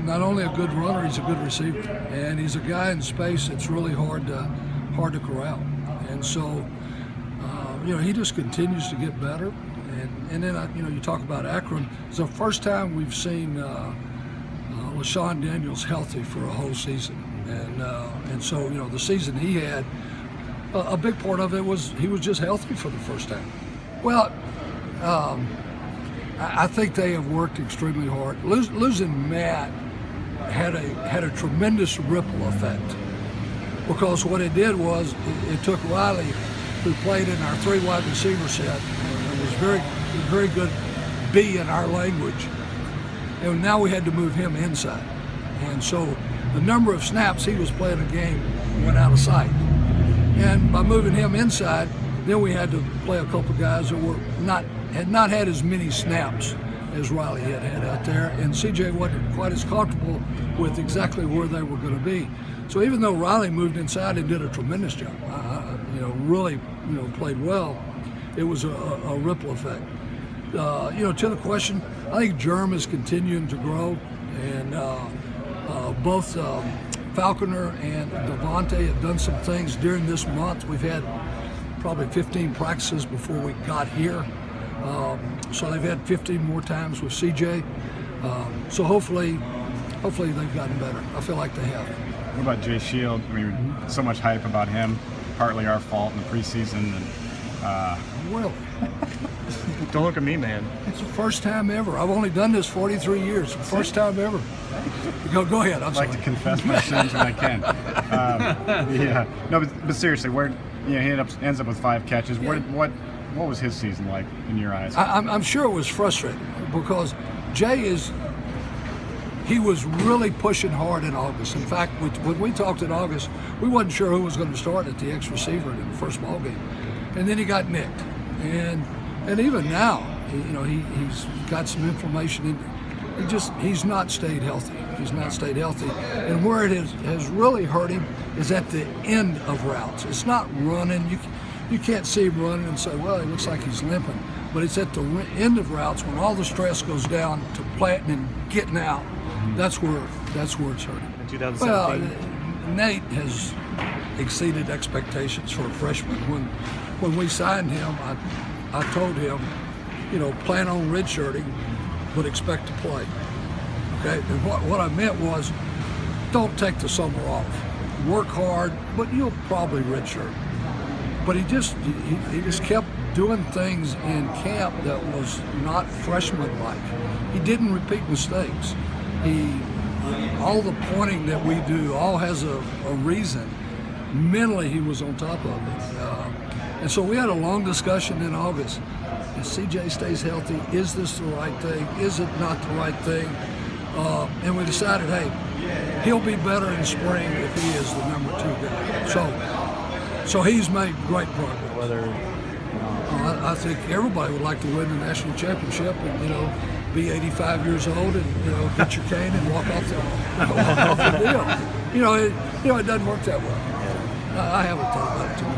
not only a good runner, he's a good receiver, and he's a guy in space that's really hard to corral. And so, he just continues to get better. And then, you talk about Akrum. It's the first time we've seen LaShawn Daniels healthy for a whole season. And so, the season he had, a big part of it was he was just healthy for the first time. Well, I think they have worked extremely hard. Losing Matt had a tremendous ripple effect, because what it did was it took Riley, who played in our 3 wide receiver set, and was very good B in our language, and now we had to move him inside. And so the number of snaps he was playing a game went out of sight. And by moving him inside, then we had to play a couple guys that had not had as many snaps as Riley had out there, and CJ wasn't quite as comfortable with exactly where they were going to be. So even though Riley moved inside and did a tremendous job, really played well, it was a ripple effect. To the question, I think Germ is continuing to grow, and both Falconer and Devontae have done some things during this month. We've had probably 15 practices before we got here. So they've had 15 more times with CJ. So hopefully they've gotten better. I feel like they have. What about Jay Scheel? I mean, so much hype about him, partly our fault in the preseason. Really? Don't look at me, man. It's the first time ever. I've only done this 43 years. The first time ever. Go ahead. I'd like to confess my sins when I can. Yeah. No, but seriously, he ends up with 5 catches. Yeah. What was his season like in your eyes? I'm sure it was frustrating, because Jay he was really pushing hard in August. In fact, when we talked in August, we wasn't sure who was going to start at the X receiver in the first ball game, and then he got nicked, and even now, he's got some inflammation. He's not stayed healthy. He's not stayed healthy, and where it has really hurt him is at the end of routes. It's not running. You can't see him running and say, well, it looks like he's limping. But it's at the end of routes when all the stress goes down to planting and getting out. That's where it's hurting. In 2017. Well, Nate has exceeded expectations for a freshman. When we signed him, I told him, plan on redshirting, but expect to play. Okay, and what I meant was, don't take the summer off. Work hard, but you'll probably redshirt. But he just kept doing things in camp that was not freshman-like. He didn't repeat mistakes. All the pointing that we do all has a reason. Mentally, he was on top of it. And so we had a long discussion in August. If CJ stays healthy, is this the right thing? Is it not the right thing? And we decided, hey, he'll be better in spring if he is the number 2 guy. So he's made great progress. I think everybody would like to win the national championship and be 85 years old and get your cane and walk off the deal. It doesn't work that way. I haven't thought about it too much.